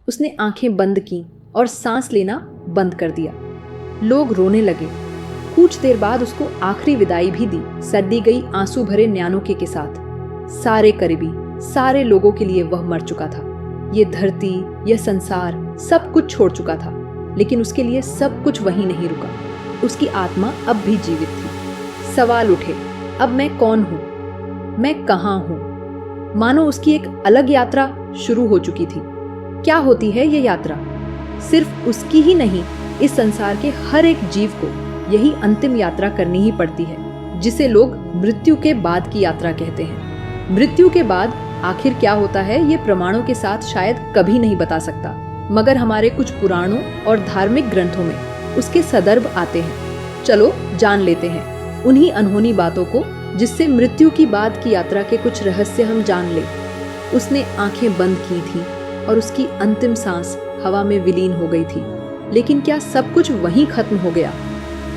उसने आंखें बंद की और सांस लेना बंद कर दिया। लोग रोने लगे। कुछ देर बाद उसको आखिरी विदाई भी दी, सदी गई आंसू भरे न्यानोके के साथ। सारे करीबी, सारे लोगों के लिए वह मर चुका था। ये धरती, यह संसार सब कुछ छोड़ चुका था, लेकिन उसके लिए सब कुछ वहीं नहीं रुका। उसकी आत्मा अब भी जीवित थी। सवाल उठे, अब मैं कौन हूं? मैं कहां हूं? मानो उसकी एक अलग यात्रा शुरू हो चुकी थी। क्या होती है ये यात्रा? सिर्फ उसकी ही नहीं, इस संसार के हर एक जीव को यही अंतिम यात्रा करनी ही पड़ती है, जिसे लोग मृत्यु के बाद की यात्रा कहते हैं। मृत्यु के बाद आखिर क्या होता है, ये प्रमाणों के साथ शायद कभी नहीं बता सकता, मगर हमारे कुछ पुराणों और धार्मिक ग्रंथों में उसके सदर्भ आते हैं। चलो जान लेते हैं उन्हीं अनहोनी बातों को, जिससे मृत्यु की बाद की यात्रा के कुछ रहस्य हम जान ले। उसने आंखें बंद की थी और उसकी अंतिम सांस हवा में विलीन हो गई थी। लेकिन क्या सब कुछ वहीं खत्म हो गया?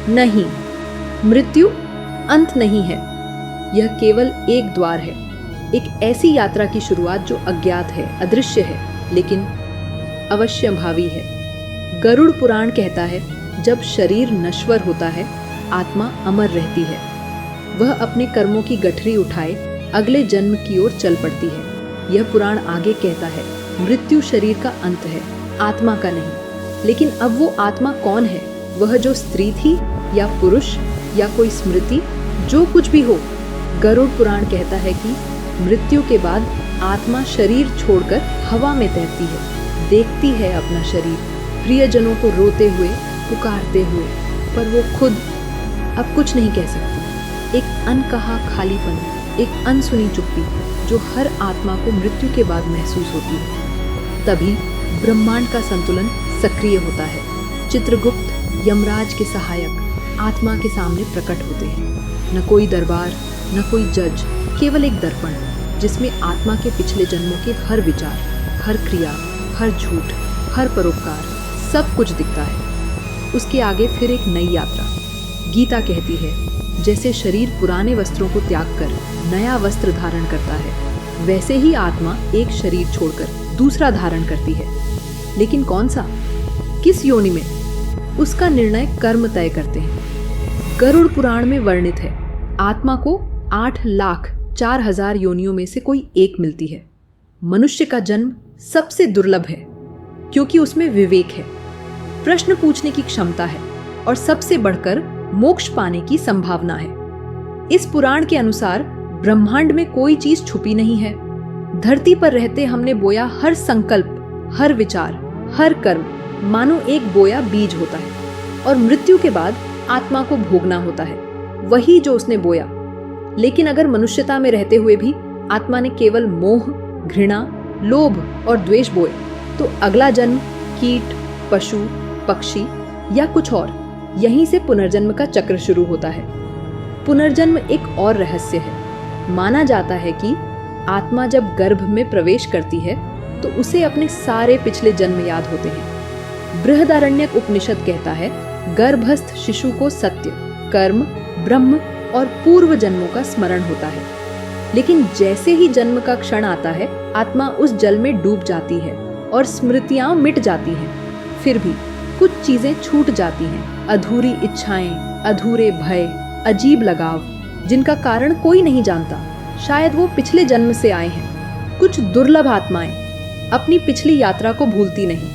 नहीं, मृत्यु अंत नहीं है। यह केवल एक द्वार है, एक ऐसी यात्रा की शुरुआत जो अज्ञात है, अदृश्य है, लेकिन अवश्यंभावी है। गरुड़ पुराण कहता है, जब शरीर नश्वर होता है, आत्मा अमर रहती है। वह अपने कर्मों की गठरी उठाए अगले जन्म की ओर चल पड़ती है। यह पुराण आगे कहता है, मृत्यु शरीर का अंत है, आत्मा का नहीं। लेकिन अब वो आत्मा कौन है? वह जो स्त्री थी या पुरुष या कोई स्मृति, जो कुछ भी हो, गरुड़ पुराण कहता है कि मृत्यु के बाद आत्मा शरीर छोड़कर हवा में तैरती है, देखती है अपना शरीर, प्रियजनों को रोते हुए, पुकारते हुए, पर वो खुद अब कुछ नहीं कह सकती। एक अनकहा खालीपन, एक अनसुनी चुप्पी जो हर आत्मा को मृत्यु के बाद महसूस होती है। तभी ब्रह्मांड का संतुलन सक्रिय होता है। चित्रगुप्त, यमराज के सहायक, आत्मा के सामने प्रकट होते हैं। न कोई दरबार, न कोई जज, केवल एक दर्पण, जिसमें आत्मा के पिछले जन्मों के हर विचार, हर क्रिया, हर झूठ, हर परोपकार, सब कुछ दिखता है। उसके आगे फिर एक नई यात्रा। गीता कहती है, जैसे शरीर पुराने वस्त्रों को त्याग कर नया वस्त्र धारण करता है, वैसे ही आत्मा एक शरीर छोड़कर दूसरा धारण करती है। लेकिन कौन सा, किस योनि में, उसका निर्णय कर्म तय करते हैं। गरुड़ पुराण में वर्णित है, आत्मा को 8,04,000 योनियों में से कोई एक मिलती है। मनुष्य का जन्म सबसे दुर्लभ है, क्योंकि उसमें विवेक है, प्रश्न पूछने की क्षमता है और सबसे बढ़कर मोक्ष पाने की संभावना है। इस पुराण के अनुसार ब्रह्मांड में कोई चीज छुपी नहीं है। धरती पर रहते हमने बोया हर संकल्प, हर विचार, हर कर्म मानो एक बोया बीज होता है, और मृत्यु के बाद आत्मा को भोगना होता है वही जो उसने बोया। लेकिन अगर मनुष्यता में रहते हुए भी आत्मा ने केवल मोह, घृणा, लोभ और द्वेष बोए, तो अगला जन्म कीट, पशु, पक्षी या कुछ और, यहीं से पुनर्जन्म का चक्र शुरू होता है। पुनर्जन्म एक और रहस्य है। माना जाता है कि आत्मा जब गर्भ में प्रवेश करती है तो उसे अपने सारे पिछले जन्म याद होते हैं। बृहदारण्यक उपनिषद कहता है, गर्भस्थ शिशु को सत्य, कर्म, ब्रह्म और पूर्व जन्मों का स्मरण होता है। लेकिन जैसे ही जन्म का क्षण आता है, आत्मा उस जल में डूब जाती है और स्मृतियां मिट जाती हैं। फिर भी कुछ चीजें छूट जाती हैं, अधूरी इच्छाएं, अधूरे भय, अजीब लगाव, जिनका कारण कोई नहीं जानता। शायद वो पिछले जन्म से आए हैं। कुछ दुर्लभ आत्माएं अपनी पिछली यात्रा को भूलती नहीं।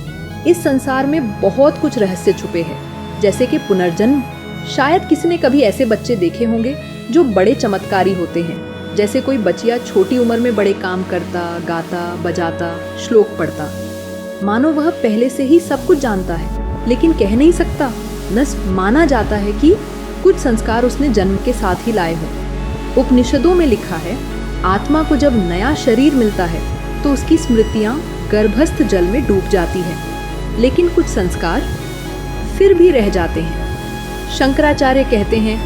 इस संसार में बहुत कुछ रहस्य छुपे हैं, जैसे कि पुनर्जन्म। शायद किसी ने कभी ऐसे बच्चे देखे होंगे जो बड़े चमत्कारी होते हैं, जैसे कोई बचिया छोटी उम्र में बड़े काम करता, गाता, बजाता, श्लोक पढ़ता, मानो वह पहले से ही सब कुछ जानता है, लेकिन कह नहीं सकता। माना जाता है कि कुछ संस्कार उसने जन्म के साथ ही लाए हों। उपनिषदों में लिखा है, आत्मा को जब नया शरीर मिलता है तो उसकी स्मृतियां गर्भस्थ जल में डूब जाती हैं, लेकिन कुछ संस्कार फिर भी रह जाते हैं। शंकराचार्य कहते हैं,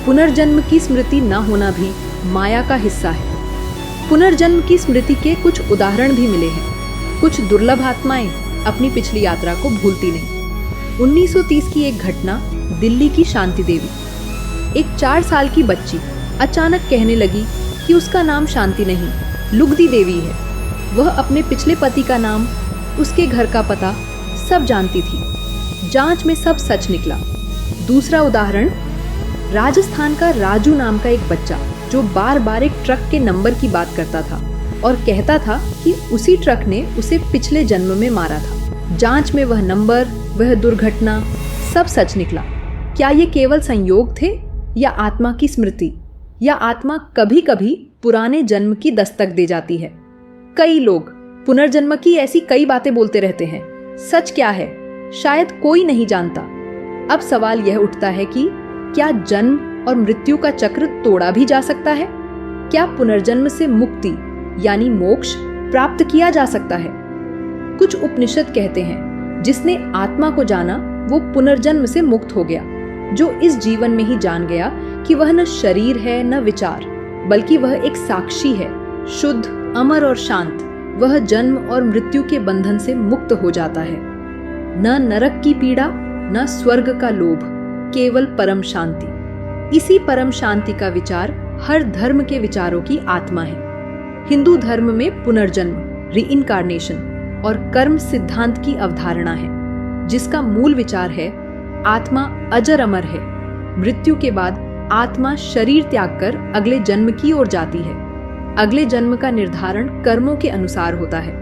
पुनर्जन्म की स्मृति न होना भी माया का हिस्सा है। पुनर्जन्म की स्मृति के कुछ उदाहरण भी मिले हैं। कुछ दुर्लभ आत्माएं अपनी पिछली यात्रा को भूलती नहीं। 1930 की एक घटना, दिल्ली की शांति देवी। एक 4 साल की बच्ची अचानक कहने लगी कि उसका नाम शांति नहीं, लुगदी देवी है। वह अपने पिछले पति का नाम उसके घर का पता सब जानती थी। जांच में सब सच निकला। दूसरा उदाहरण, राजस्थान का राजू नाम का एक बच्चा जो बार बार एक ट्रक के नंबर की बात करता था और कहता था कि उसी ट्रक ने उसे पिछले जन्म में मारा था। जांच में वह नंबर, वह दुर्घटना सब सच निकला। क्या ये केवल संयोग थे या आत्मा की स्मृति, या आत्मा कभी कभी पुराने जन्म की दस्तक दे जाती है? कई लोग पुनर्जन्म की ऐसी कई बातें बोलते रहते हैं। सच क्या है शायद कोई नहीं जानता। अब सवाल यह उठता है कि क्या जन्म और मृत्यु का चक्र तोड़ा भी जा सकता है? क्या पुनर्जन्म से मुक्ति यानी मोक्ष प्राप्त किया जा सकता है? कुछ उपनिषद कहते हैं जिसने आत्मा को जाना वो पुनर्जन्म से मुक्त हो गया। जो इस जीवन में ही जान गया कि वह न शरीर है न विचार, बल्कि वह एक साक्षी है, शुद्ध, अमर और शांत, वह जन्म और मृत्यु के बंधन से मुक्त हो जाता है। न नरक की पीड़ा न स्वर्ग का लोभ, केवल परम शांति। इसी परम शांति का विचार हर धर्म के विचारों की आत्मा है। हिंदू धर्म में पुनर्जन्म, रीइंकार्नेशन और कर्म सिद्धांत की अवधारणा है, जिसका मूल विचार है आत्मा अजर अमर है। मृत्यु के बाद आत्मा शरीर त्याग कर अगले जन्म की ओर जाती है। अगले जन्म का निर्धारण कर्मों के अनुसार होता है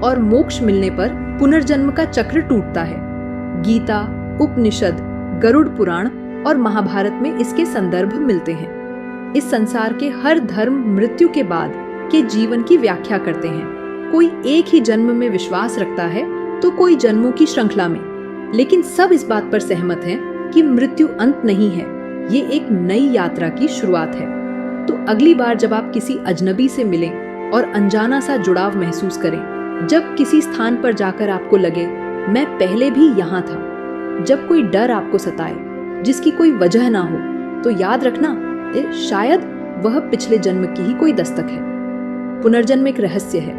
और मोक्ष मिलने पर पुनर्जन्म का चक्र टूटता है। गीता, उपनिषद, गरुड़ पुराण और महाभारत में इसके संदर्भ मिलते हैं। इस संसार के हर धर्म मृत्यु के बाद के जीवन की व्याख्या करते हैं। कोई एक ही जन्म में विश्वास रखता है तो कोई जन्मों की श्रृंखला में, लेकिन सब इस बात पर सहमत हैं कि मृत्यु अंत नहीं है, ये एक नई यात्रा की शुरुआत है। तो अगली बार जब आप किसी अजनबी से मिलें और अनजाना सा जुड़ाव महसूस करें, जब किसी स्थान पर जाकर आपको लगे मैं पहले भी यहाँ था, जब कोई डर आपको सताए जिसकी कोई वजह ना हो, तो याद रखना शायद वह पिछले जन्म की ही कोई दस्तक है। पुनर्जन्म एक रहस्य है,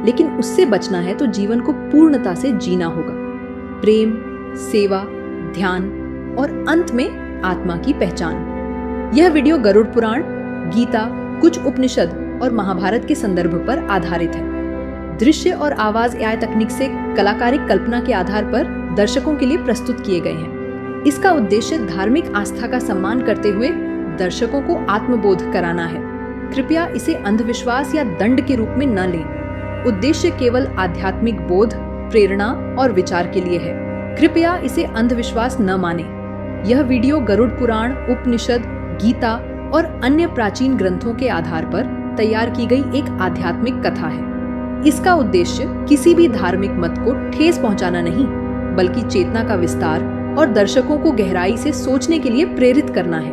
लेकिन उससे बचना है तो जीवन को पूर्णता से जीना होगा। प्रेम, सेवा, ध्यान और अंत में आत्मा की पहचान। यह वीडियो गरुड़ पुराण, गीता, कुछ उपनिषद और महाभारत के संदर्भ पर आधारित है। दृश्य और आवाज AI तकनीक से कलाकारिक कल्पना के आधार पर दर्शकों के लिए प्रस्तुत किए गए हैं। इसका उद्देश्य धार्मिक आस्था का सम्मान करते हुए दर्शकों को आत्मबोध कराना है। कृपया इसे अंधविश्वास या दंड के रूप में न लें। उद्देश्य केवल आध्यात्मिक बोध, प्रेरणा और विचार के लिए है। कृपया इसे अंधविश्वास न मानें। यह वीडियो गरुड़ पुराण, उपनिषद, गीता और अन्य प्राचीन ग्रंथों के आधार पर तैयार की गई एक आध्यात्मिक कथा है। इसका उद्देश्य किसी भी धार्मिक मत को ठेस पहुंचाना नहीं, बल्कि चेतना का विस्तार और दर्शकों को गहराई से सोचने के लिए प्रेरित करना है।